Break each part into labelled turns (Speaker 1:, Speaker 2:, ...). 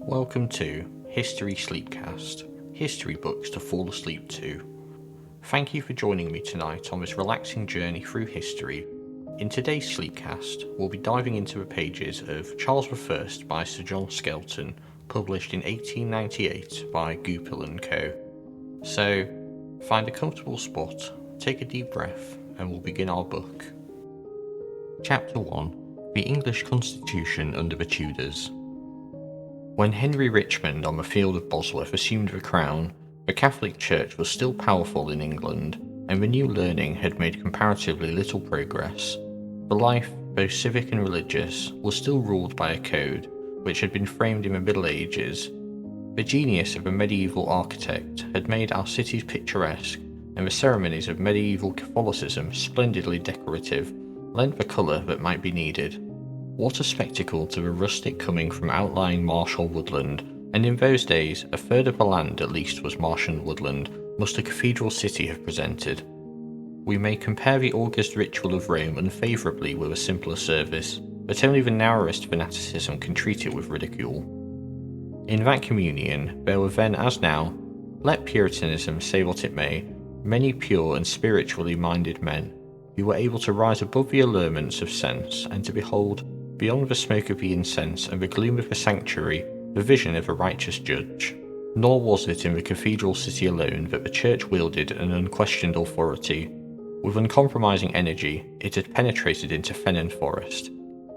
Speaker 1: Welcome to History Sleepcast, history books to fall asleep to. Thank you for joining me tonight on this relaxing journey through history. In today's Sleepcast, we'll be diving into the pages of Charles I by Sir John Skelton, published in 1898 by Goupil & Co. So, find a comfortable spot, take a deep breath, and we'll begin our book. Chapter 1. The English Constitution under the Tudors. When Henry Richmond on the field of Bosworth assumed the crown, the Catholic Church was still powerful in England, and the new learning had made comparatively little progress. The life, both civic and religious, was still ruled by a code which had been framed in the Middle Ages. The genius of a medieval architect had made our cities picturesque, and the ceremonies of medieval Catholicism splendidly decorative lent the colour that might be needed. What a spectacle to the rustic coming from outlying marsh or woodland, and in those days a third of the land at least was marsh and woodland, must a cathedral city have presented. We may compare the august ritual of Rome unfavourably with a simpler service, but only the narrowest fanaticism can treat it with ridicule. In that communion there were then as now, let Puritanism say what it may, many pure and spiritually minded men, who were able to rise above the allurements of sense and to behold, beyond the smoke of the incense and the gloom of the sanctuary, the vision of a righteous judge. Nor was it in the cathedral city alone that the church wielded an unquestioned authority. With uncompromising energy, it had penetrated into fen and forest.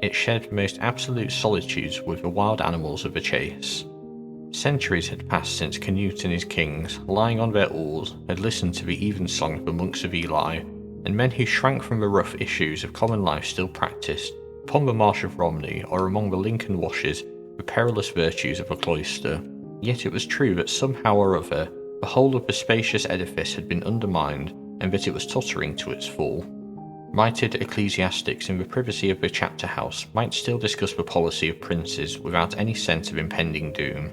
Speaker 1: It shared the most absolute solitudes with the wild animals of the chase. Centuries had passed since Canute and his kings, lying on their oars, had listened to the evensong of the monks of Ely, and men who shrank from the rough issues of common life still practised, upon the marsh of Romney or among the Lincoln washes, the perilous virtues of a cloister. Yet it was true that somehow or other the whole of the spacious edifice had been undermined, and that it was tottering to its fall. Mitred ecclesiastics in the privacy of the chapter house might still discuss the policy of princes without any sense of impending doom.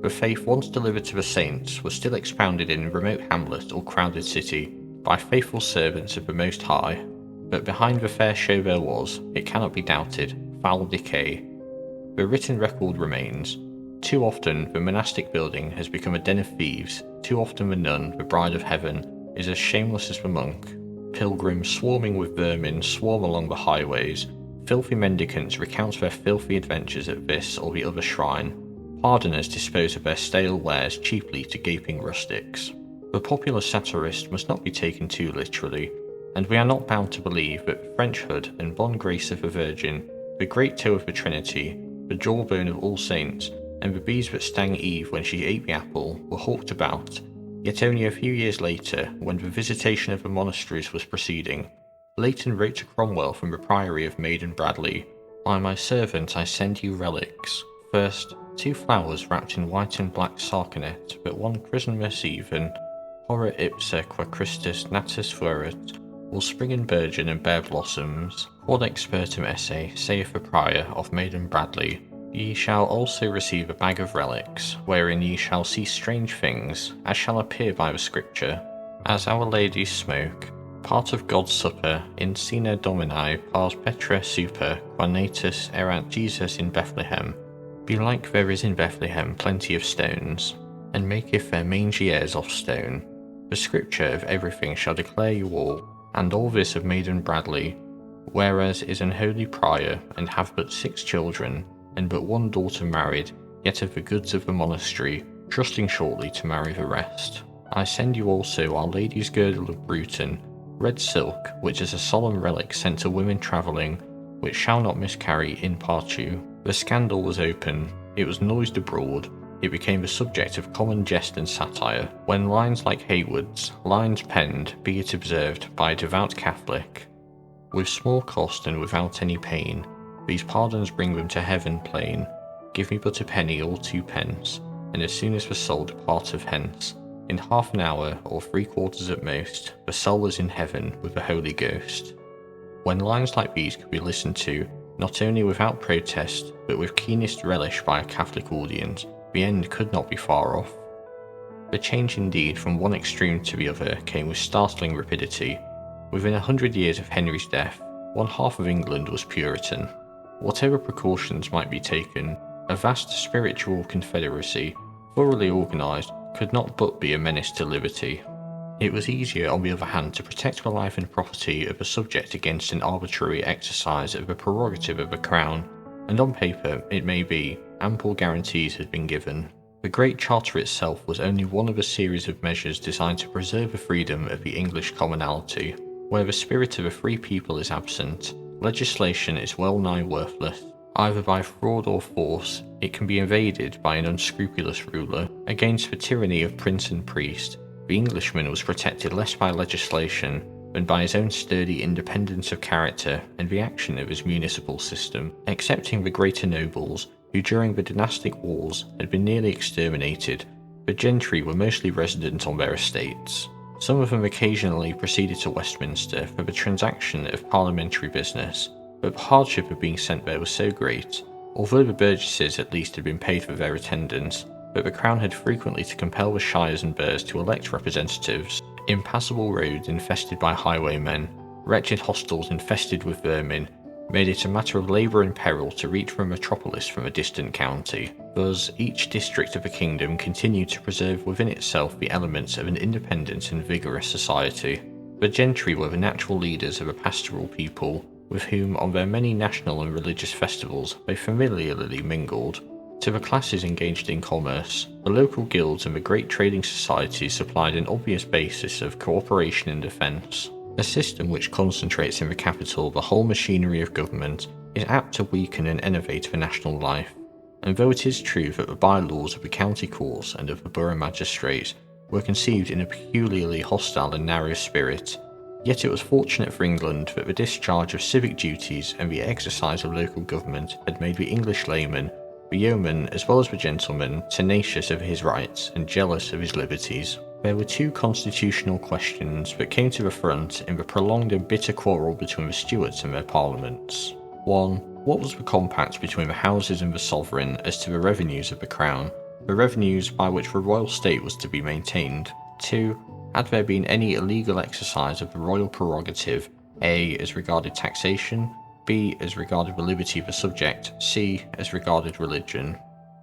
Speaker 1: The faith once delivered to the saints was still expounded in remote hamlet or crowded city by faithful servants of the Most High, but behind the fair show there was, it cannot be doubted, foul decay. The written record remains. Too often the monastic building has become a den of thieves, too often the nun, the bride of heaven, is as shameless as the monk. Pilgrims swarming with vermin swarm along the highways, filthy mendicants recount their filthy adventures at this or the other shrine, pardoners dispose of their stale wares cheaply to gaping rustics. The popular satirist must not be taken too literally, and we are not bound to believe that French hood and bon grace of the Virgin, the great toe of the Trinity, the jawbone of All Saints, and the bees that stung Eve when she ate the apple were hawked about. Yet only a few years later, when the visitation of the monasteries was proceeding, Leighton wrote to Cromwell from the priory of Maiden Bradley, "By my servant I send you relics. First, 2 flowers wrapped in white and black sarcenet, but one Christmas even, horror ipsa qua Christus natus fuerit, will spring and burgeon and bear blossoms. Quod expertum esse, saith the prior of Maiden Bradley, ye shall also receive a bag of relics, wherein ye shall see strange things, as shall appear by the Scripture, as Our Lady's smoke, part of God's supper, in Sine Domini pars Petra super, qua natus erant Jesus in Bethlehem. Belike there is in Bethlehem plenty of stones, and maketh their mangiers of stone. The Scripture of everything shall declare you all, and all this of Maiden Bradley, whereas is an holy prior, and have but 6 children, and but 1 daughter married, yet of the goods of the monastery, trusting shortly to marry the rest. I send you also Our Lady's girdle of Bruton, red silk, which is a solemn relic sent to women travelling, which shall not miscarry in partu." The scandal was open, it was noised abroad, it became the subject of common jest and satire, when lines like Haywood's, lines penned, be it observed, by a devout Catholic, "With small cost and without any pain, these pardons bring them to heaven plain. Give me but a penny or 2 pence, and as soon as the soul departeth hence, in half an hour or 3/4 at most, the soul is in heaven with the Holy Ghost." When lines like these could be listened to, not only without protest, but with keenest relish by a Catholic audience, the end could not be far off. The change indeed from one extreme to the other came with startling rapidity. Within 100 years of Henry's death, 1/2 of England was Puritan. Whatever precautions might be taken, A vast spiritual confederacy, thoroughly organised, could not but be a menace to liberty. It was easier, on the other hand, to protect the life and property of a subject against an arbitrary exercise of a prerogative of the crown, and on paper, it may be, ample guarantees had been given. The Great Charter itself was only one of a series of measures designed to preserve the freedom of the English commonalty. Where the spirit of a free people is absent, legislation is well nigh worthless. Either by fraud or force, it can be evaded by an unscrupulous ruler. Against the tyranny of prince and priest, the Englishman was protected less by legislation than by his own sturdy independence of character and the action of his municipal system. Excepting the greater nobles, who during the dynastic wars had been nearly exterminated, the gentry were mostly resident on their estates. Some of them occasionally proceeded to Westminster for the transaction of parliamentary business, but the hardship of being sent there was so great, although the burgesses at least had been paid for their attendance, that the Crown had frequently to compel the shires and burghs to elect representatives. Impassable roads infested by highwaymen, wretched hostels infested with vermin, made it a matter of labour and peril to reach the metropolis from a distant county. Thus, each district of the kingdom continued to preserve within itself the elements of an independent and vigorous society. The gentry were the natural leaders of a pastoral people, with whom on their many national and religious festivals they familiarly mingled. To the classes engaged in commerce, the local guilds and the great trading societies supplied an obvious basis of cooperation and defence. A system which concentrates in the capital the whole machinery of government is apt to weaken and enervate the national life, and though it is true that the bylaws of the county courts and of the borough magistrates were conceived in a peculiarly hostile and narrow spirit, yet it was fortunate for England that the discharge of civic duties and the exercise of local government had made the English layman, the yeoman as well as the gentleman, tenacious of his rights and jealous of his liberties. There were two constitutional questions that came to the front in the prolonged and bitter quarrel between the Stuarts and their parliaments. 1. What was the compact between the houses and the sovereign as to the revenues of the crown, the revenues by which the royal state was to be maintained? 2. Had there been any illegal exercise of the royal prerogative, A. as regarded taxation, B. as regarded the liberty of the subject, C. as regarded religion?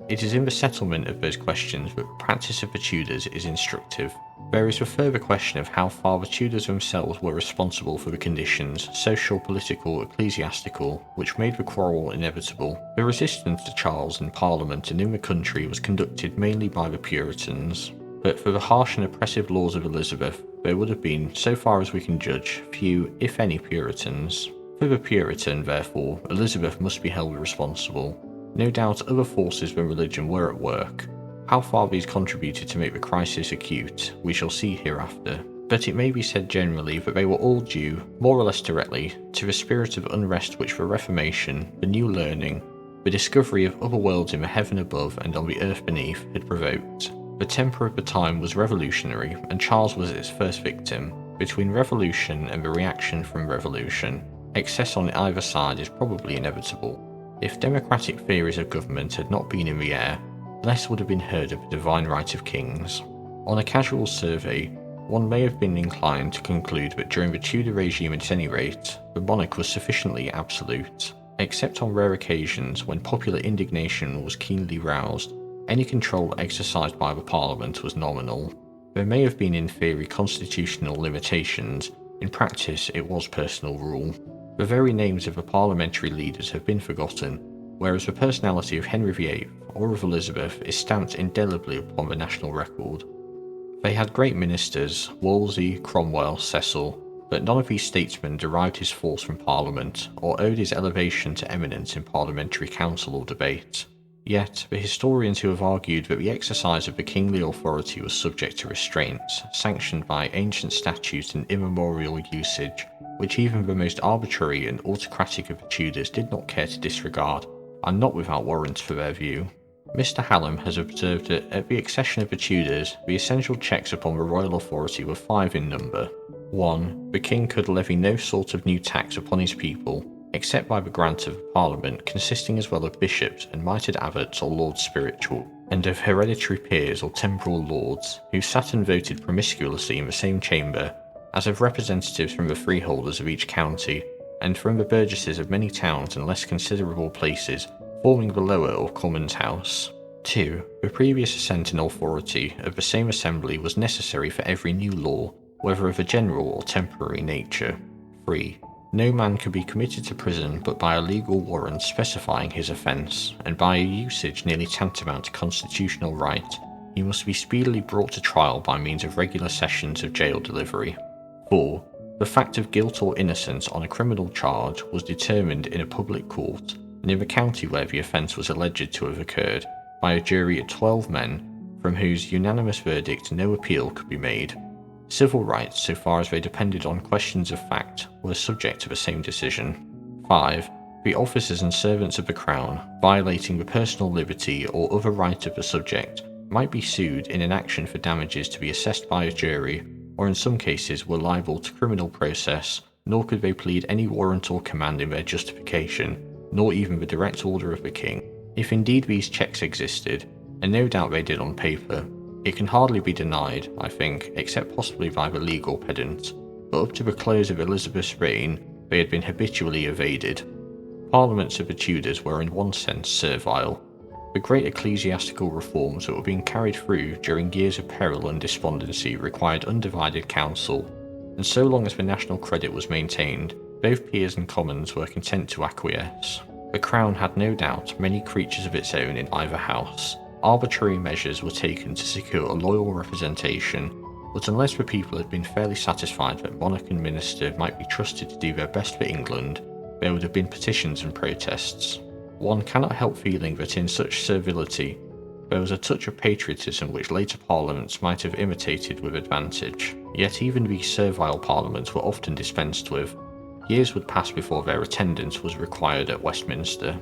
Speaker 1: It is in the settlement of those questions that the practice of the Tudors is instructive. There is the further question of how far the Tudors themselves were responsible for the conditions, social, political, ecclesiastical, which made the quarrel inevitable. The resistance to Charles in Parliament and in the country was conducted mainly by the Puritans. But for the harsh and oppressive laws of Elizabeth, there would have been, so far as we can judge, few, if any, Puritans. For the Puritan, therefore, Elizabeth must be held responsible. No doubt other forces than religion were at work. How far these contributed to make the crisis acute, we shall see hereafter. But it may be said generally that they were all due, more or less directly, to the spirit of unrest which the Reformation, the new learning, the discovery of other worlds in the heaven above and on the earth beneath had provoked. The temper of the time was revolutionary, and Charles was its first victim. Between revolution and the reaction from revolution, excess on either side is probably inevitable. If democratic theories of government had not been in the air, less would have been heard of the divine right of kings. On a casual survey, one may have been inclined to conclude that during the Tudor regime at any rate, the monarch was sufficiently absolute. Except on rare occasions when popular indignation was keenly roused, any control exercised by the Parliament was nominal. There may have been in theory constitutional limitations, in practice it was personal rule. The very names of the parliamentary leaders have been forgotten, whereas the personality of Henry VIII or of Elizabeth is stamped indelibly upon the national record. They had great ministers, Wolsey, Cromwell, Cecil, but none of these statesmen derived his force from Parliament, or owed his elevation to eminence in parliamentary council or debate. Yet, the historians who have argued that the exercise of the kingly authority was subject to restraints, sanctioned by ancient statutes and immemorial usage, which even the most arbitrary and autocratic of the Tudors did not care to disregard, are not without warrants for their view. Mr. Hallam has observed that at the accession of the Tudors, the essential checks upon the royal authority were 5 in number. 1. The king could levy no sort of new tax upon his people, except by the grant of a parliament consisting as well of bishops and mitred abbots or lords spiritual, and of hereditary peers or temporal lords, who sat and voted promiscuously in the same chamber, as of representatives from the freeholders of each county, and from the burgesses of many towns and less considerable places, forming the lower or Commons House. 2. The previous assent and authority of the same assembly was necessary for every new law, whether of a general or temporary nature. 3. No man could be committed to prison but by a legal warrant specifying his offence, and by a usage nearly tantamount to constitutional right, he must be speedily brought to trial by means of regular sessions of jail delivery. 4. The fact of guilt or innocence on a criminal charge was determined in a public court, and in the county where the offence was alleged to have occurred, by a jury of 12 men, from whose unanimous verdict no appeal could be made. Civil rights, so far as they depended on questions of fact, were subject to the same decision. 5. The officers and servants of the Crown, violating the personal liberty or other right of the subject, might be sued in an action for damages to be assessed by a jury, or in some cases were liable to criminal process, nor could they plead any warrant or command in their justification, nor even the direct order of the King. If indeed these checks existed, and no doubt they did on paper, it can hardly be denied, I think, except possibly by the legal pedant, but up to the close of Elizabeth's reign, they had been habitually evaded. Parliaments of the Tudors were in one sense servile. The great ecclesiastical reforms that were being carried through during years of peril and despondency required undivided counsel, and so long as the national credit was maintained, both peers and commons were content to acquiesce. The Crown had no doubt many creatures of its own in either house. Arbitrary measures were taken to secure a loyal representation, but unless the people had been fairly satisfied that monarch and minister might be trusted to do their best for England, there would have been petitions and protests. One cannot help feeling that in such servility, there was a touch of patriotism which later parliaments might have imitated with advantage. Yet even these servile parliaments were often dispensed with. Years would pass before their attendance was required at Westminster.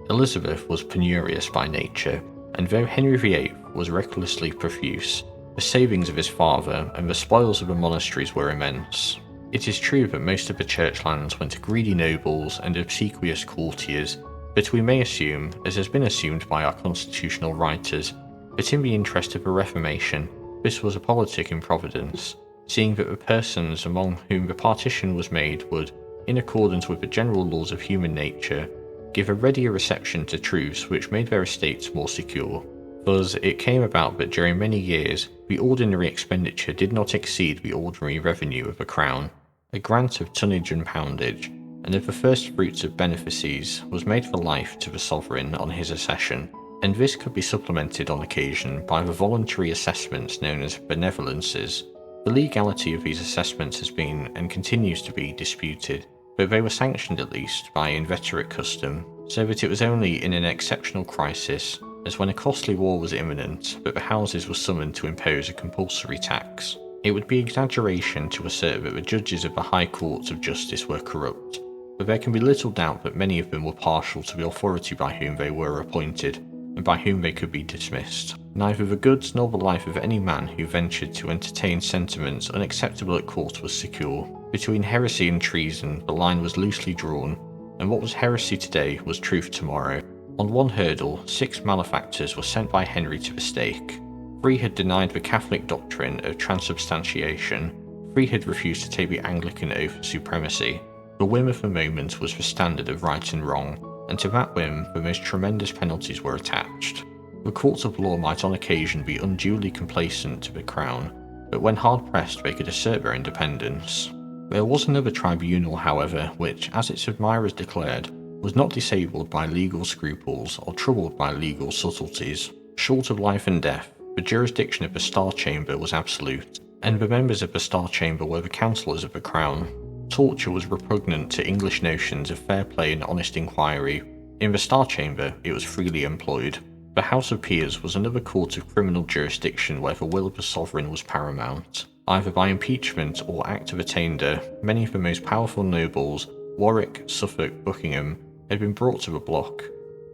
Speaker 1: Elizabeth was penurious by nature, and though Henry VIII was recklessly profuse, the savings of his father and the spoils of the monasteries were immense. It is true that most of the church lands went to greedy nobles and obsequious courtiers, but we may assume, as has been assumed by our constitutional writers, that in the interest of the Reformation, this was a politic improvidence, seeing that the persons among whom the partition was made would, in accordance with the general laws of human nature, give a readier reception to truths which made their estates more secure. Thus, it came about that during many years, the ordinary expenditure did not exceed the ordinary revenue of the Crown. A grant of tonnage and poundage, and of the first fruits of benefices, was made for life to the sovereign on his accession, and this could be supplemented on occasion by the voluntary assessments known as benevolences. The legality of these assessments has been, and continues to be, disputed, but they were sanctioned at least by inveterate custom, so that it was only in an exceptional crisis, as when a costly war was imminent, that the Houses were summoned to impose a compulsory tax. It would be exaggeration to assert that the judges of the High Courts of Justice were corrupt, but there can be little doubt that many of them were partial to the authority by whom they were appointed, and by whom they could be dismissed. Neither the goods nor the life of any man who ventured to entertain sentiments unacceptable at court was secure. Between heresy and treason the line was loosely drawn, and what was heresy today was truth tomorrow. On one hurdle, 6 malefactors were sent by Henry to the stake. 3 had denied the Catholic doctrine of transubstantiation. 3 had refused to take the Anglican oath of supremacy. The whim of the moment was the standard of right and wrong, and to that whim the most tremendous penalties were attached. The courts of law might on occasion be unduly complacent to the Crown, but when hard pressed they could assert their independence. There was another tribunal, however, which, as its admirers declared, was not disabled by legal scruples or troubled by legal subtleties. Short of life and death, the jurisdiction of the Star Chamber was absolute, and the members of the Star Chamber were the councillors of the Crown. Torture was repugnant to English notions of fair play and honest inquiry. In the Star Chamber, it was freely employed. The House of Peers was another court of criminal jurisdiction where the will of the sovereign was paramount. Either by impeachment or act of attainder, many of the most powerful nobles, Warwick, Suffolk, Buckingham, had been brought to the block.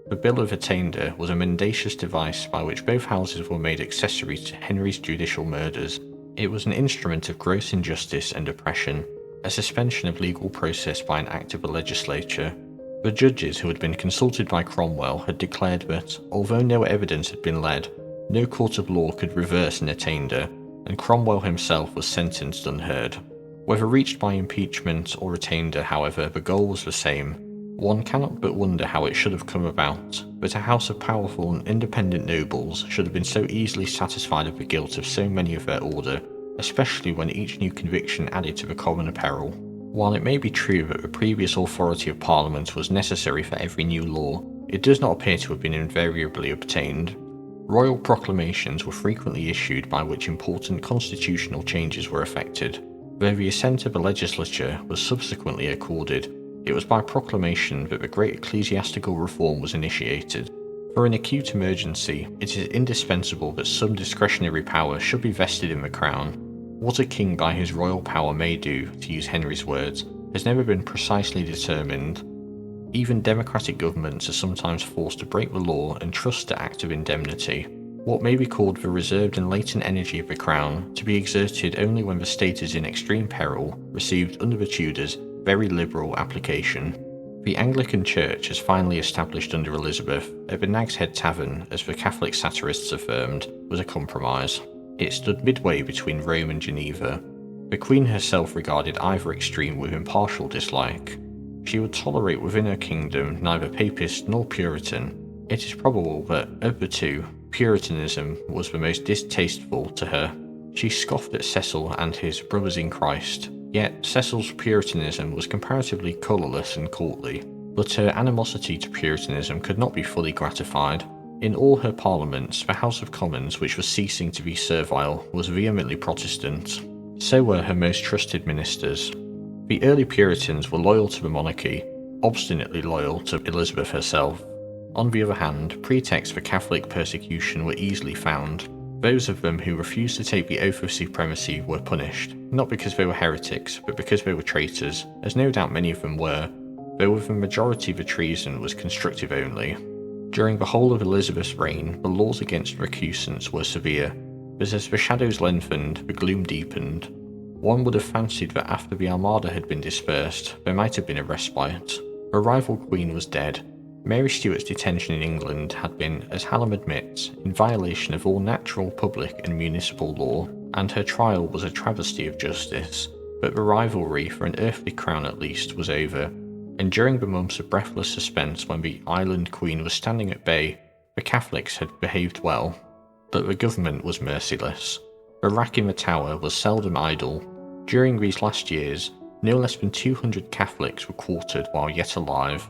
Speaker 1: The Bill of Attainder was a mendacious device by which both houses were made accessory to Henry's judicial murders. It was an instrument of gross injustice and oppression, a suspension of legal process by an act of the legislature. The judges who had been consulted by Cromwell had declared that, although no evidence had been led, no court of law could reverse an attainder, and Cromwell himself was sentenced unheard. Whether reached by impeachment or attainder, however, the goal was the same. One cannot but wonder how it should have come about, but a house of powerful and independent nobles should have been so easily satisfied of the guilt of so many of their order, especially when each new conviction added to the common peril. While it may be true that the previous authority of Parliament was necessary for every new law, it does not appear to have been invariably obtained. Royal proclamations were frequently issued by which important constitutional changes were effected. Though the assent of the legislature was subsequently accorded, it was by proclamation that the great ecclesiastical reform was initiated. For an acute emergency, it is indispensable that some discretionary power should be vested in the crown. What a king by his royal power may do, to use Henry's words, has never been precisely determined. Even democratic governments are sometimes forced to break the law and trust to acts of indemnity. What may be called the reserved and latent energy of the crown, to be exerted only when the state is in extreme peril, received under the Tudors very liberal application. The Anglican Church, as finally established under Elizabeth, at the Nag's Head Tavern, as the Catholic satirists affirmed, was a compromise. It stood midway between Rome and Geneva. The Queen herself regarded either extreme with impartial dislike. She would tolerate within her kingdom neither Papist nor Puritan. It is probable that, of the two, Puritanism was the most distasteful to her. She scoffed at Cecil and his brothers in Christ, yet Cecil's Puritanism was comparatively colourless and courtly. But her animosity to Puritanism could not be fully gratified. In all her parliaments, the House of Commons, which was ceasing to be servile, was vehemently Protestant. So were her most trusted ministers. The early Puritans were loyal to the monarchy, obstinately loyal to Elizabeth herself. On the other hand, pretexts for Catholic persecution were easily found. Those of them who refused to take the oath of supremacy were punished, not because they were heretics, but because they were traitors, as no doubt many of them were, though with the majority the treason was constructive only. During the whole of Elizabeth's reign, the laws against recusants were severe, but as the shadows lengthened, the gloom deepened. One would have fancied that after the Armada had been dispersed, there might have been a respite. Her rival queen was dead. Mary Stuart's detention in England had been, as Hallam admits, in violation of all natural, public and municipal law, and her trial was a travesty of justice. But the rivalry, for an earthly crown at least, was over, and during the months of breathless suspense when the island queen was standing at bay, the Catholics had behaved well. But the government was merciless. The rack in the Tower was seldom idle. During these last years, no less than 200 Catholics were quartered while yet alive.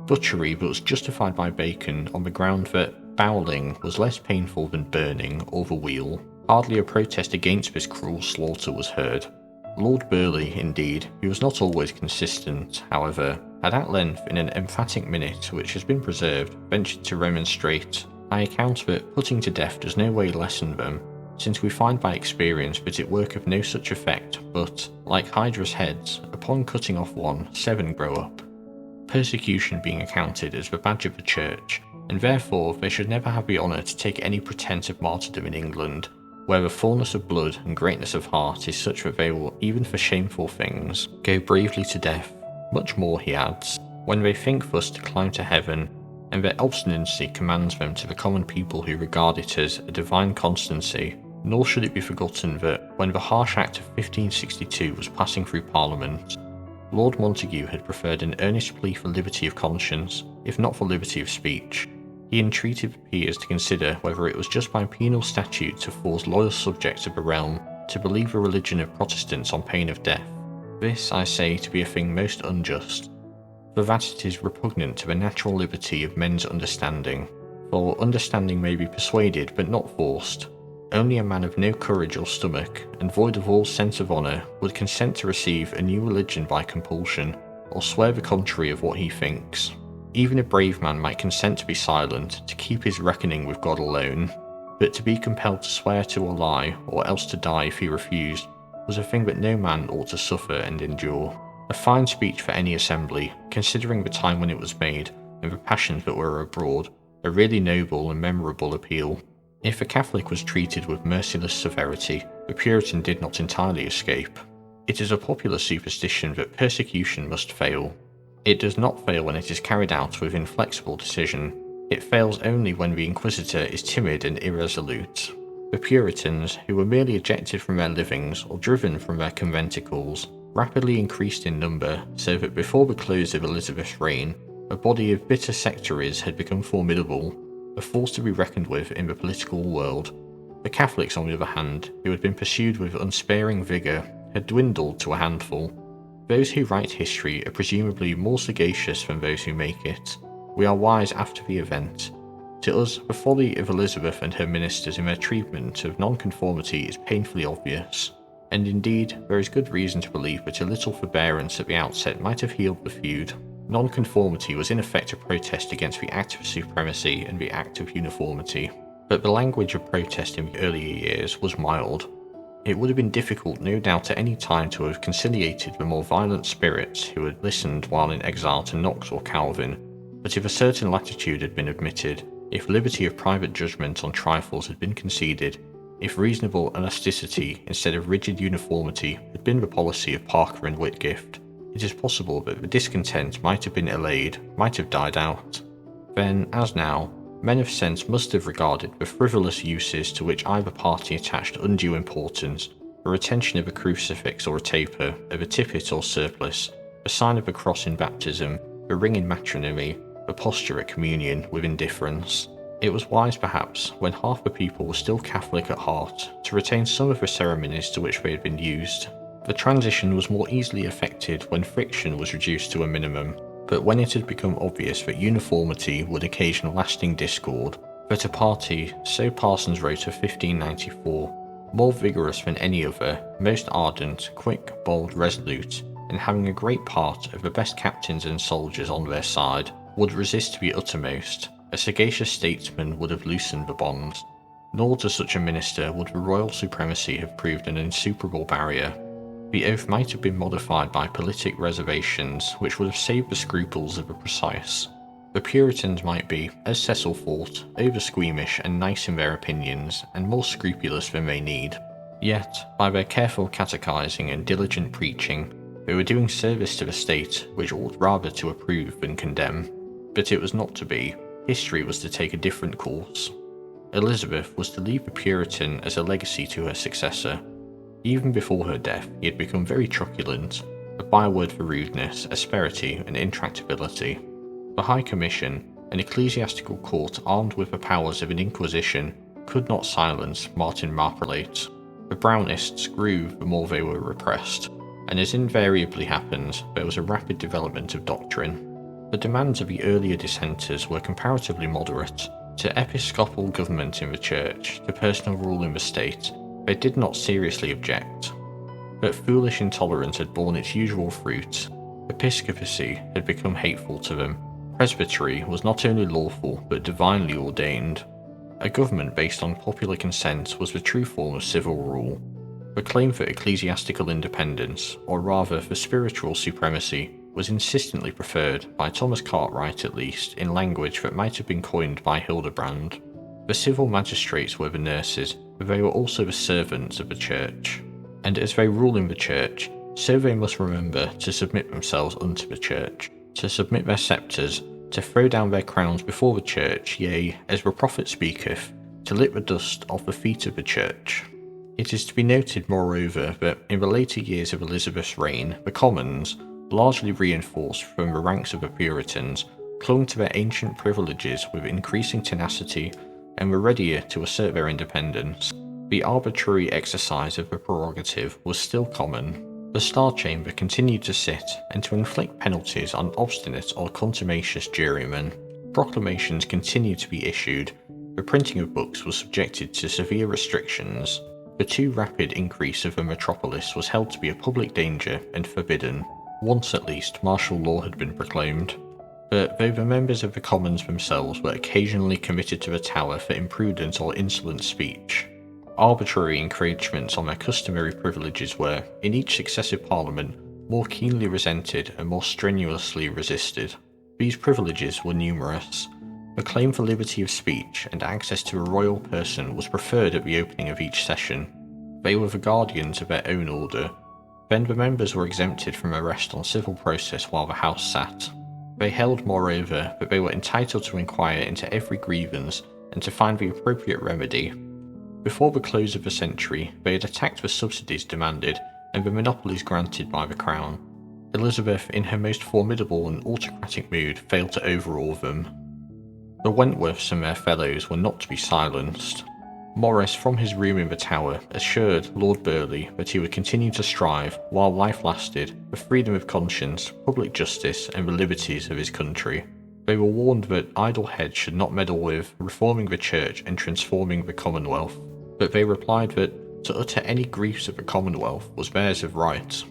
Speaker 1: Butchery was justified by Bacon on the ground that bowling was less painful than burning or the wheel. Hardly a protest against this cruel slaughter was heard. Lord Burleigh, indeed, who was not always consistent, however, had at length, in an emphatic minute which has been preserved, ventured to remonstrate. I account that putting to death does no way lessen them, since we find by experience that it worketh no such effect, but, like Hydra's heads, upon cutting off one, 7 grow up. Persecution being accounted as the badge of the Church, and therefore they should never have the honour to take any pretence of martyrdom in England, where the fullness of blood and greatness of heart is such that they will, even for shameful things, go bravely to death. Much more, he adds, when they think thus to climb to heaven, and their obstinacy commands them to the common people who regard it as a divine constancy. Nor should it be forgotten that, when the harsh Act of 1562 was passing through Parliament, Lord Montague had preferred an earnest plea for liberty of conscience, if not for liberty of speech. He entreated the peers to consider whether it was just by penal statute to force loyal subjects of the realm to believe the religion of Protestants on pain of death. This I say to be a thing most unjust, for that it is repugnant to the natural liberty of men's understanding. For understanding may be persuaded but not forced. Only a man of no courage or stomach, and void of all sense of honour, would consent to receive a new religion by compulsion, or swear the contrary of what he thinks. Even a brave man might consent to be silent, to keep his reckoning with God alone, but to be compelled to swear to or lie, or else to die if he refused, was a thing that no man ought to suffer and endure. A fine speech for any assembly, considering the time when it was made, and the passions that were abroad, a really noble and memorable appeal. If a Catholic was treated with merciless severity, the Puritan did not entirely escape. It is a popular superstition that persecution must fail. It does not fail when it is carried out with inflexible decision. It fails only when the inquisitor is timid and irresolute. The Puritans, who were merely ejected from their livings or driven from their conventicles, rapidly increased in number, so that before the close of Elizabeth's reign, A body of bitter sectaries had become formidable, a force to be reckoned with in the political world. The Catholics, on the other hand, who had been pursued with unsparing vigour, had dwindled to a handful. Those who write history are presumably more sagacious than those who make it. We are wise after the event. To us, the folly of Elizabeth and her ministers in their treatment of nonconformity is painfully obvious, and indeed there is good reason to believe that a little forbearance at the outset might have healed the feud. Nonconformity was in effect a protest against the act of supremacy and the act of uniformity, but the language of protest in the earlier years was mild. It would have been difficult, no doubt, at any time to have conciliated the more violent spirits who had listened while in exile to Knox or Calvin, but if a certain latitude had been admitted, if liberty of private judgment on trifles had been conceded, if reasonable elasticity instead of rigid uniformity had been the policy of Parker and Whitgift, it is possible that the discontent might have been allayed, might have died out. Then, as now, men of sense must have regarded the frivolous uses to which either party attached undue importance, the retention of a crucifix or a taper, of a tippet or surplice, the sign of a cross in baptism, the ring in matrimony, the posture at communion, with indifference. It was wise, perhaps, when half the people were still Catholic at heart, to retain some of the ceremonies to which they had been used. The transition was more easily effected when friction was reduced to a minimum, but when it had become obvious that uniformity would occasion lasting discord, that a party, so Parsons wrote of 1594, more vigorous than any other, most ardent, quick, bold, resolute, and having a great part of the best captains and soldiers on their side, would resist to the uttermost, a sagacious statesman would have loosened the bonds. Nor to such a minister would the royal supremacy have proved an insuperable barrier. The oath might have been modified by politic reservations which would have saved the scruples of the precise. The Puritans might be, as Cecil thought, over-squeamish and nice in their opinions, and more scrupulous than they need. Yet, by their careful catechizing and diligent preaching, they were doing service to the state which ought rather to approve than condemn. But it was not to be. History was to take a different course. Elizabeth was to leave the Puritan as a legacy to her successor. Even before her death, he had become very truculent, a byword for rudeness, asperity, and intractability. The High Commission, an ecclesiastical court armed with the powers of an inquisition, could not silence Martin Marprelate. The Brownists grew the more they were repressed, and as invariably happened, there was a rapid development of doctrine. The demands of the earlier dissenters were comparatively moderate. To episcopal government in the church, to personal rule in the state, they did not seriously object. But foolish intolerance had borne its usual fruit. Episcopacy had become hateful to them. Presbytery was not only lawful, but divinely ordained. A government based on popular consent was the true form of civil rule. The claim for ecclesiastical independence, or rather for spiritual supremacy, was insistently preferred, by Thomas Cartwright at least, in language that might have been coined by Hildebrand. The civil magistrates were the nurses, but they were also the servants of the church. And as they rule in the church, so they must remember to submit themselves unto the church, to submit their sceptres, to throw down their crowns before the church, yea, as the prophet speaketh, to lick the dust off the feet of the church. It is to be noted, moreover, that in the later years of Elizabeth's reign, the Commons, largely reinforced from the ranks of the Puritans, clung to their ancient privileges with increasing tenacity and were readier to assert their independence. The arbitrary exercise of the prerogative was still common. The Star Chamber continued to sit and to inflict penalties on obstinate or contumacious jurymen. Proclamations continued to be issued. The printing of books was subjected to severe restrictions. The too rapid increase of the metropolis was held to be a public danger and forbidden. Once at least, martial law had been proclaimed. But though the members of the Commons themselves were occasionally committed to the Tower for imprudent or insolent speech, arbitrary encroachments on their customary privileges were, in each successive Parliament, more keenly resented and more strenuously resisted. These privileges were numerous. The claim for liberty of speech and access to a royal person was preferred at the opening of each session. They were the guardians of their own order. Then the members were exempted from arrest on civil process while the House sat. They held, moreover, that they were entitled to inquire into every grievance and to find the appropriate remedy. Before the close of the century, they had attacked the subsidies demanded and the monopolies granted by the Crown. Elizabeth, in her most formidable and autocratic mood, failed to overawe them. The Wentworths and their fellows were not to be silenced. Morris, from his room in the Tower, assured Lord Burleigh that he would continue to strive, while life lasted, for freedom of conscience, public justice, and the liberties of his country. They were warned that idle heads should not meddle with reforming the Church and transforming the Commonwealth, but they replied that to utter any griefs of the Commonwealth was theirs of right.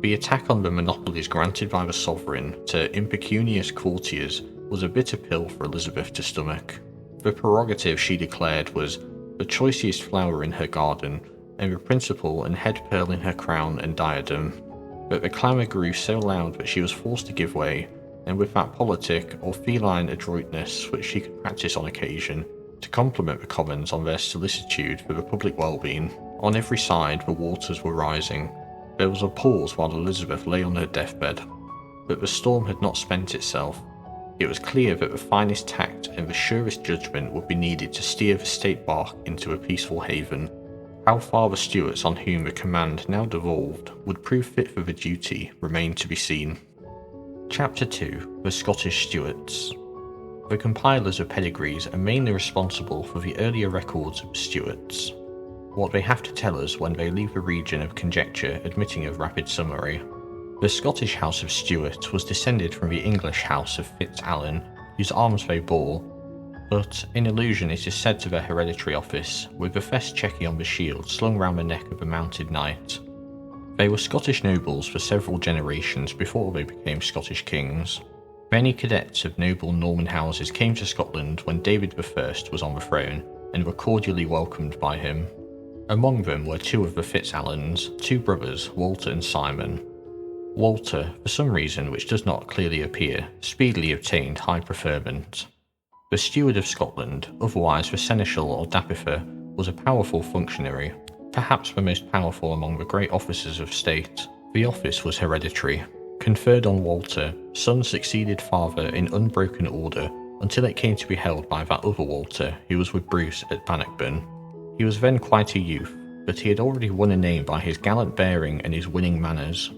Speaker 1: The attack on the monopolies granted by the sovereign to impecunious courtiers was a bitter pill for Elizabeth to stomach. The prerogative, she declared, was the choicest flower in her garden, and the principal and head pearl in her crown and diadem. But the clamour grew so loud that she was forced to give way, and with that politic or feline adroitness which she could practise on occasion, to compliment the Commons on their solicitude for the public well-being. On every side the waters were rising. There was a pause while Elizabeth lay on her deathbed, but the storm had not spent itself. It was clear that the finest tact and the surest judgment would be needed to steer the state bark into a peaceful haven. How far the Stuarts, on whom the command now devolved, would prove fit for the duty remained to be seen. Chapter 2. The Scottish Stuarts. The compilers of pedigrees are mainly responsible for the earlier records of the Stuarts, what they have to tell us when they leave the region of conjecture admitting of rapid summary. The Scottish House of Stuart was descended from the English House of Fitz-Alan, whose arms they bore, but in allusion it is said to their hereditary office, with the fess chequy on the shield slung round the neck of a mounted knight. They were Scottish nobles for several generations before they became Scottish kings. Many cadets of noble Norman houses came to Scotland when David I was on the throne, and were cordially welcomed by him. Among them were two of the Fitz-Alans, two brothers, Walter and Simon. Walter, for some reason which does not clearly appear, speedily obtained high preferment. The Steward of Scotland, otherwise the Seneschal or Dapifer, was a powerful functionary, perhaps the most powerful among the great officers of state. The office was hereditary. Conferred on Walter, son succeeded father in unbroken order until it came to be held by that other Walter who was with Bruce at Bannockburn. He was then quite a youth, but he had already won a name by his gallant bearing and his winning manners.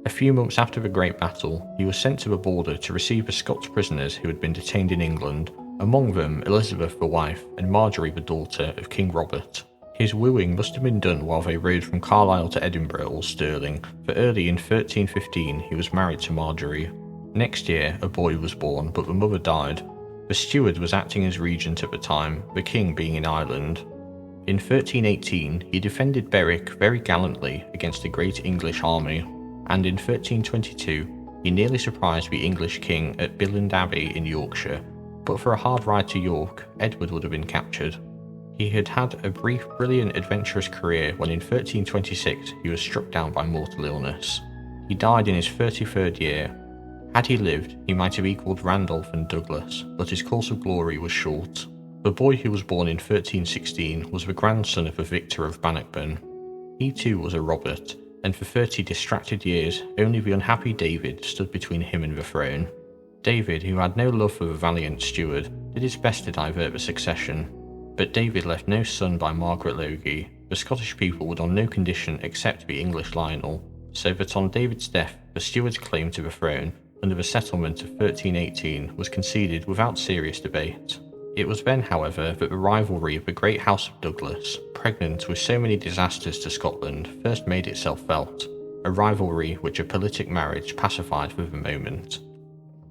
Speaker 1: A few months after the Great Battle, he was sent to the border to receive the Scots prisoners who had been detained in England, among them Elizabeth the wife and Marjorie the daughter of King Robert. His wooing must have been done while they rode from Carlisle to Edinburgh or Stirling, for early in 1315 he was married to Marjorie. Next year a boy was born, but the mother died. The steward was acting as regent at the time, the king being in Ireland. In 1318 he defended Berwick very gallantly against a great English army, and in 1322 he nearly surprised the English king at Billand Abbey in Yorkshire, but for a hard ride to York, Edward would have been captured. He had had a brief, brilliant, adventurous career when in 1326 he was struck down by mortal illness. He died in his 33rd year. Had he lived, he might have equalled Randolph and Douglas, but his course of glory was short. The boy who was born in 1316 was the grandson of a victor of Bannockburn. He too was a Robert, and for 30 distracted years only the unhappy David stood between him and the throne. David, who had no love for the valiant steward, did his best to divert the succession, but David left no son by Margaret Logie. The Scottish people would on no condition accept the English Lionel, so that on David's death the steward's claim to the throne, under the settlement of 1318, was conceded without serious debate. It was then, however, that the rivalry of the great House of Douglas, pregnant with so many disasters to Scotland, first made itself felt, a rivalry which a politic marriage pacified for the moment.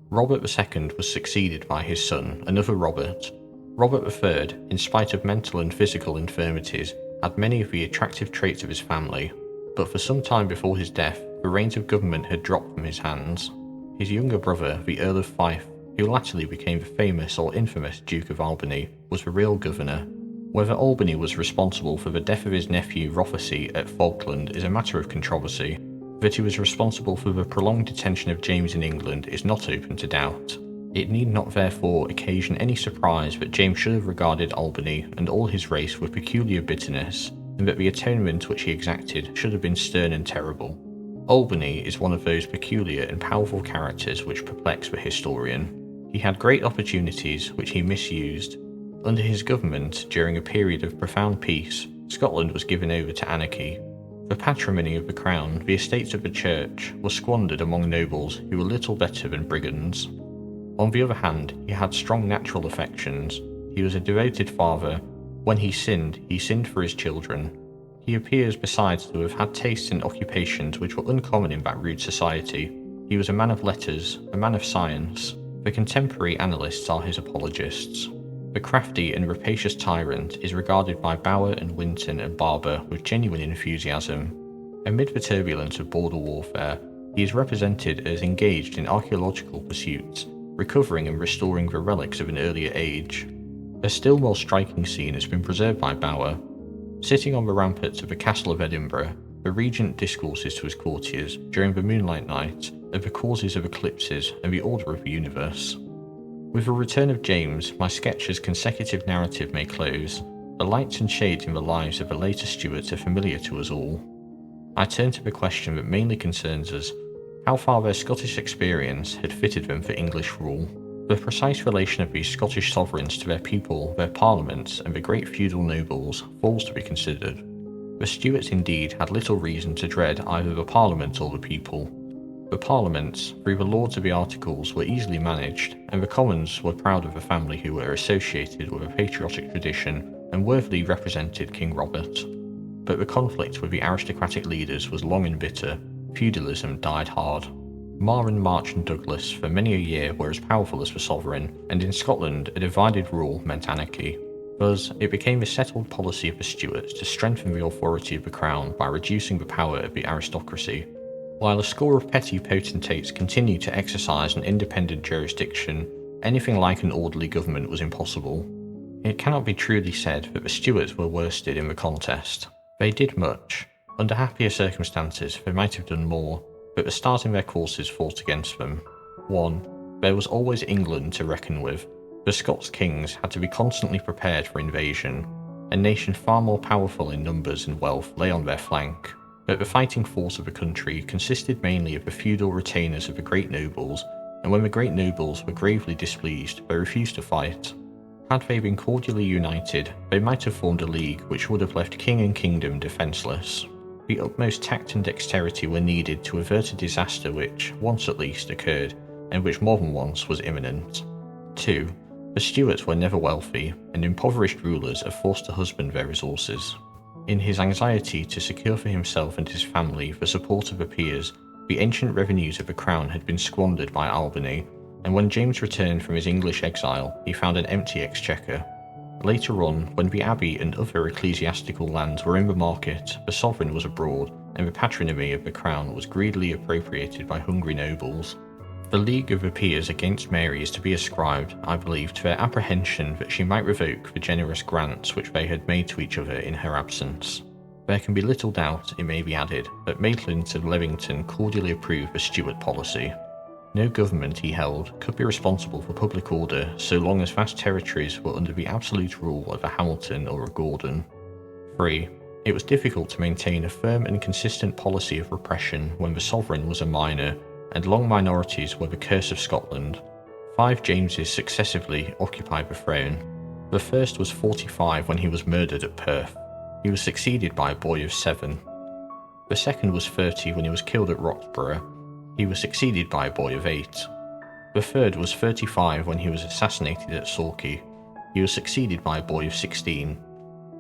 Speaker 1: Robert II was succeeded by his son, another Robert. Robert III, in spite of mental and physical infirmities, had many of the attractive traits of his family, but for some time before his death, the reins of government had dropped from his hands. His younger brother, the Earl of Fife, who latterly became the famous or infamous Duke of Albany, was the real governor. Whether Albany was responsible for the death of his nephew Rothersie at Falkland is a matter of controversy. That he was responsible for the prolonged detention of James in England is not open to doubt. It need not therefore occasion any surprise that James should have regarded Albany and all his race with peculiar bitterness, and that the atonement which he exacted should have been stern and terrible. Albany is one of those peculiar and powerful characters which perplex the historian. He had great opportunities which he misused. Under his government, during a period of profound peace, Scotland was given over to anarchy. The patrimony of the crown, the estates of the church, was squandered among nobles who were little better than brigands. On the other hand, he had strong natural affections. He was a devoted father. When he sinned for his children. He appears besides to have had tastes in occupations which were uncommon in that rude society. He was a man of letters, a man of science. The contemporary annalists are his apologists. The crafty and rapacious tyrant is regarded by Bower and Winton and Barber with genuine enthusiasm. Amid the turbulence of border warfare, he is represented as engaged in archaeological pursuits, recovering and restoring the relics of an earlier age. A still more striking scene has been preserved by Bower. Sitting on the ramparts of the Castle of Edinburgh, the regent discourses to his courtiers during the moonlight night of the causes of eclipses and the order of the universe. With the return of James, my sketch's consecutive narrative may close. The lights and shades in the lives of the later Stuarts are familiar to us all. I turn to the question that mainly concerns us: how far their Scottish experience had fitted them for English rule. The precise relation of these Scottish sovereigns to their people, their parliaments, and the great feudal nobles falls to be considered. The Stuarts indeed had little reason to dread either the parliament or the people. The parliaments, through the Lords of the Articles, were easily managed, and the Commons were proud of a family who were associated with a patriotic tradition and worthily represented King Robert. But the conflict with the aristocratic leaders was long and bitter. Feudalism died hard. Mar and March and Douglas for many a year were as powerful as the sovereign, and in Scotland a divided rule meant anarchy. Thus, it became a settled policy of the Stuarts to strengthen the authority of the crown by reducing the power of the aristocracy. While a score of petty potentates continued to exercise an independent jurisdiction, anything like an orderly government was impossible. It cannot be truly said that the Stuarts were worsted in the contest. They did much. Under happier circumstances, they might have done more, but the stars in their courses fought against them. 1. There was always England to reckon with. The Scots kings had to be constantly prepared for invasion. A nation far more powerful in numbers and wealth lay on their flank. But the fighting force of the country consisted mainly of the feudal retainers of the great nobles, and when the great nobles were gravely displeased, they refused to fight. Had they been cordially united, they might have formed a league which would have left king and kingdom defenceless. The utmost tact and dexterity were needed to avert a disaster which, once at least, occurred, and which more than once was imminent. 2. The Stuarts were never wealthy, and impoverished rulers are forced to husband their resources. In his anxiety to secure for himself and his family the support of the peers, the ancient revenues of the crown had been squandered by Albany, and when James returned from his English exile, he found an empty exchequer. Later on, when the abbey and other ecclesiastical lands were in the market, the sovereign was abroad, and the patrimony of the crown was greedily appropriated by hungry nobles. The League of the Peers against Mary is to be ascribed, I believe, to their apprehension that she might revoke the generous grants which they had made to each other in her absence. There can be little doubt, it may be added, that Maitland and Levington cordially approved the Stuart policy. No government, he held, could be responsible for public order so long as vast territories were under the absolute rule of a Hamilton or a Gordon. 3. It was difficult to maintain a firm and consistent policy of repression when the sovereign was a minor, and long minorities were the curse of Scotland. 5 Jameses successively occupied the throne. The first was 45 when he was murdered at Perth. He was succeeded by a boy of 7. The second was 30 when he was killed at Roxburgh. He was succeeded by a boy of 8. The third was 35 when he was assassinated at Sorkey. He was succeeded by a boy of 16.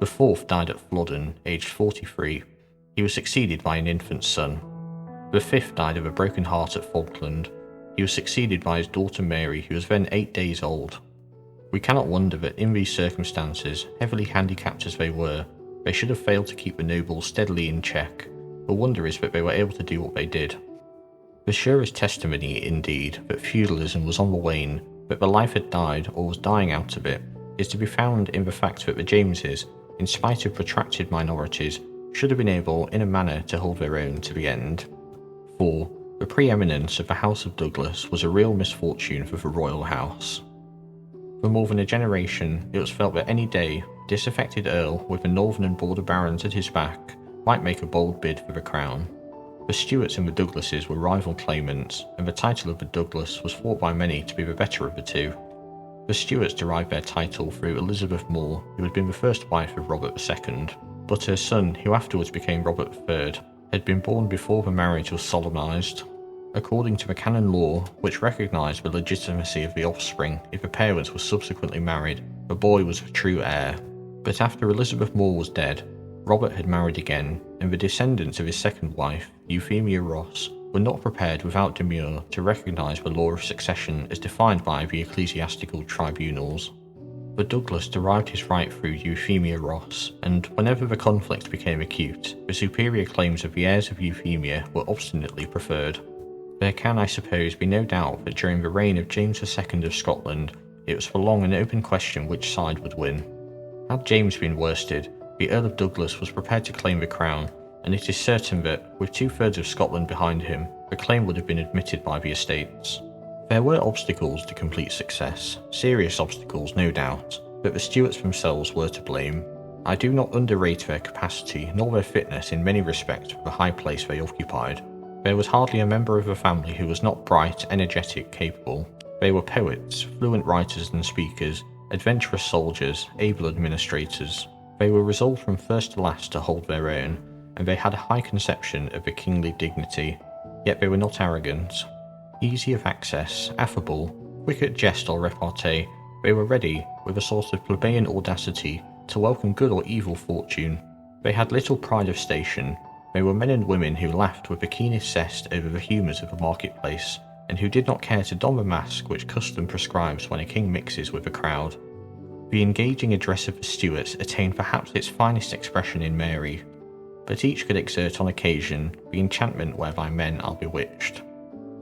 Speaker 1: The fourth died at Flodden, aged 43. He was succeeded by an infant son. The fifth died of a broken heart at Falkland. He was succeeded by his daughter Mary, who was then 8 days old. We cannot wonder that in these circumstances, heavily handicapped as they were, they should have failed to keep the nobles steadily in check. The wonder is that they were able to do what they did. The surest testimony, indeed, that feudalism was on the wane, that the life had died or was dying out of it, is to be found in the fact that the Jameses, in spite of protracted minorities, should have been able in a manner to hold their own to the end. 4. The preeminence of the House of Douglas was a real misfortune for the royal house. For more than a generation, it was felt that any day, a disaffected earl with the northern and border barons at his back might make a bold bid for the crown. The Stuarts and the Douglases were rival claimants, and the title of the Douglas was thought by many to be the better of the two. The Stuarts derived their title through Elizabeth More, who had been the first wife of Robert II. but her son, who afterwards became Robert III, had been born before the marriage was solemnised. According to the canon law, which recognised the legitimacy of the offspring if the parents were subsequently married, the boy was the true heir. But after Elizabeth More was dead, Robert had married again, and the descendants of his second wife, Euphemia Ross, were not prepared without demur to recognise the law of succession as defined by the ecclesiastical tribunals. But Douglas derived his right through Euphemia Ross, and whenever the conflict became acute, the superior claims of the heirs of Euphemia were obstinately preferred. There can, I suppose, be no doubt that during the reign of James II of Scotland, it was for long an open question which side would win. Had James been worsted, the Earl of Douglas was prepared to claim the crown, and it is certain that, with 2/3 of Scotland behind him, the claim would have been admitted by the estates. There were obstacles to complete success, serious obstacles no doubt, but the Stuarts themselves were to blame. I do not underrate their capacity nor their fitness in many respects for the high place they occupied. There was hardly a member of the family who was not bright, energetic, capable. They were poets, fluent writers and speakers, adventurous soldiers, able administrators. They were resolved from first to last to hold their own, and they had a high conception of the kingly dignity, yet they were not arrogant. Easy of access, affable, quick at jest or repartee, they were ready, with a sort of plebeian audacity, to welcome good or evil fortune. They had little pride of station. They were men and women who laughed with the keenest zest over the humours of the marketplace, and who did not care to don the mask which custom prescribes when a king mixes with a crowd. The engaging address of the Stuarts attained perhaps its finest expression in Mary, but each could exert on occasion the enchantment whereby men are bewitched.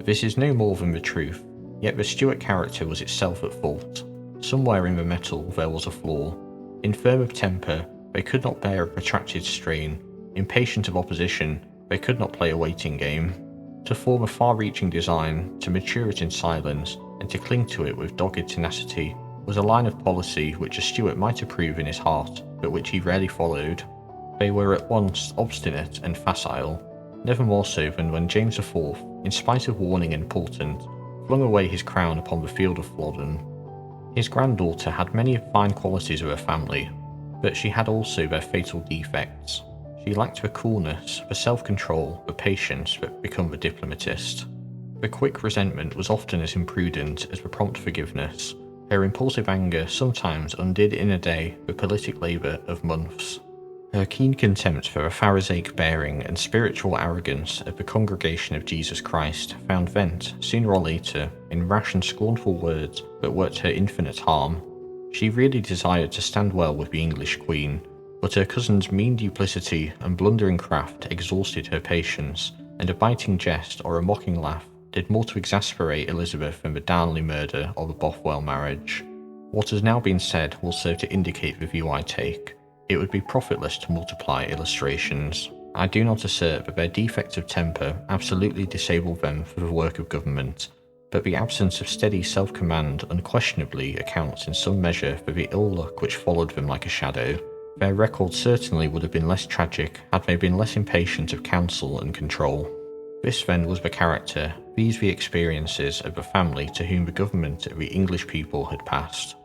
Speaker 1: This is no more than the truth, yet the Stuart character was itself at fault. Somewhere in the metal there was a flaw. Infirm of temper, they could not bear a protracted strain. Impatient of opposition, they could not play a waiting game. To form a far-reaching design, to mature it in silence, and to cling to it with dogged tenacity, was a line of policy which a Stuart might approve in his heart, but which he rarely followed. They were at once obstinate and facile, never more so than when James IV, in spite of warning and portent, flung away his crown upon the field of Flodden. His granddaughter had many fine qualities of her family, but she had also their fatal defects. She lacked the coolness, the self-control, the patience that become the diplomatist. The quick resentment was often as imprudent as the prompt forgiveness. Her impulsive anger sometimes undid in a day the politic labour of months. Her keen contempt for the Pharisaic bearing and spiritual arrogance of the congregation of Jesus Christ found vent, sooner or later, in rash and scornful words that worked her infinite harm. She really desired to stand well with the English Queen, but her cousin's mean duplicity and blundering craft exhausted her patience, and a biting jest or a mocking laugh did more to exasperate Elizabeth than the Darnley murder or the Bothwell marriage. What has now been said will serve to indicate the view I take. It would be profitless to multiply illustrations. I do not assert that their defects of temper absolutely disabled them for the work of government, but the absence of steady self-command unquestionably accounts in some measure for the ill luck which followed them like a shadow. Their record certainly would have been less tragic had they been less impatient of counsel and control. This then was the character, these the experiences of the family to whom the government of the English people had passed.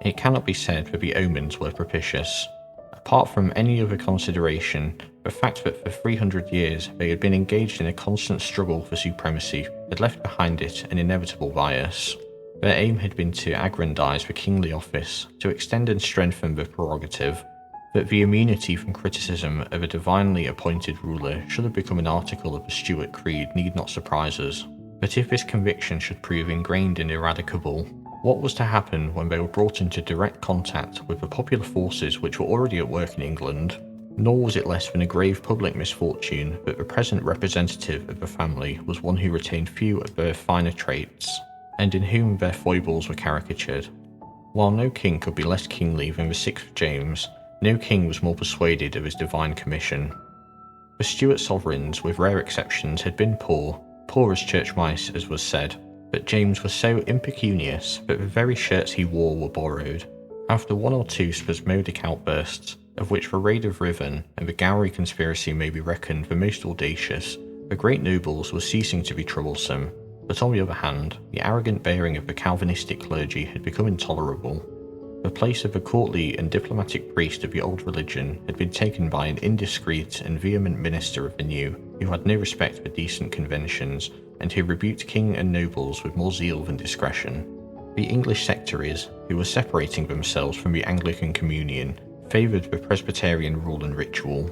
Speaker 1: It cannot be said that the omens were propitious. Apart from any other consideration, the fact that for 300 years they had been engaged in a constant struggle for supremacy had left behind it an inevitable bias. Their aim had been to aggrandise the kingly office, to extend and strengthen the prerogative. That the immunity from criticism of a divinely appointed ruler should have become an article of the Stuart creed need not surprise us. But if this conviction should prove ingrained and ineradicable, what was to happen when they were brought into direct contact with the popular forces which were already at work in England? Nor was it less than a grave public misfortune that the present representative of the family was one who retained few of their finer traits, and in whom their foibles were caricatured. While no king could be less kingly than the 6th James, no king was more persuaded of his divine commission. The Stuart sovereigns, with rare exceptions, had been poor as church mice, as was said, but James was so impecunious that the very shirts he wore were borrowed. After one or two spasmodic outbursts, of which the raid of Riven and the Gowrie conspiracy may be reckoned the most audacious, the great nobles were ceasing to be troublesome, but on the other hand, the arrogant bearing of the Calvinistic clergy had become intolerable. The place of the courtly and diplomatic priest of the old religion had been taken by an indiscreet and vehement minister of the new, who had no respect for decent conventions, and who rebuked king and nobles with more zeal than discretion. The English sectaries, who were separating themselves from the Anglican communion, favoured the Presbyterian rule and ritual,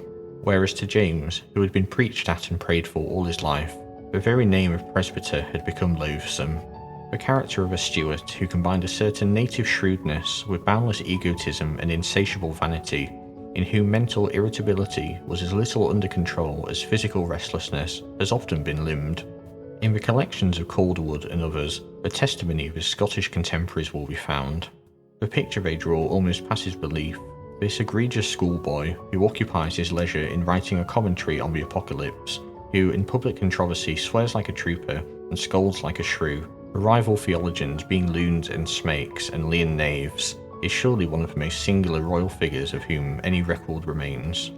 Speaker 1: whereas to James, who had been preached at and prayed for all his life, the very name of presbyter had become loathsome. The character of a Stuart who combined a certain native shrewdness with boundless egotism and insatiable vanity, in whom mental irritability was as little under control as physical restlessness, has often been limned. In the collections of Calderwood and others, the testimony of his Scottish contemporaries will be found. The picture they draw almost passes belief. This egregious schoolboy, who occupies his leisure in writing a commentary on the Apocalypse, who in public controversy swears like a trooper and scolds like a shrew, the rival theologians being loons and smakes and lean knaves, is surely one of the most singular royal figures of whom any record remains.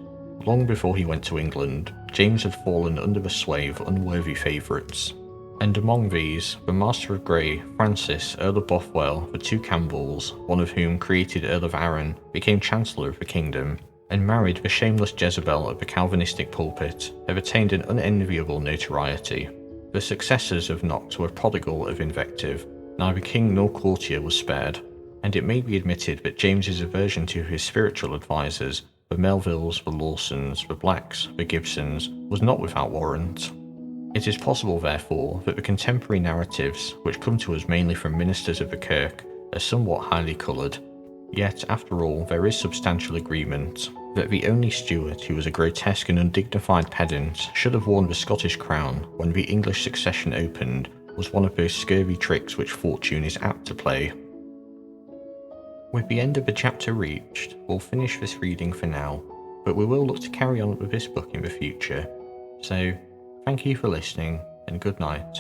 Speaker 1: Long before he went to England, James had fallen under the sway of unworthy favourites, and among these, the Master of Grey, Francis, Earl of Bothwell, the two Campbells, one of whom, created Earl of Arran, became Chancellor of the kingdom, and married the shameless Jezebel of the Calvinistic pulpit, have attained an unenviable notoriety. The successors of Knox were prodigal of invective, neither king nor courtier was spared, and it may be admitted that James's aversion to his spiritual advisers, the Melvilles, the Lawsons, the Blacks, the Gibsons, was not without warrant. It is possible, therefore, that the contemporary narratives, which come to us mainly from ministers of the Kirk, are somewhat highly coloured. Yet, after all, there is substantial agreement that the only Stuart who was a grotesque and undignified pedant should have worn the Scottish crown when the English succession opened was one of those scurvy tricks which fortune is apt to play. With the end of the chapter reached, we'll finish this reading for now, but we will look to carry on with this book in the future. So, thank you for listening, and good night.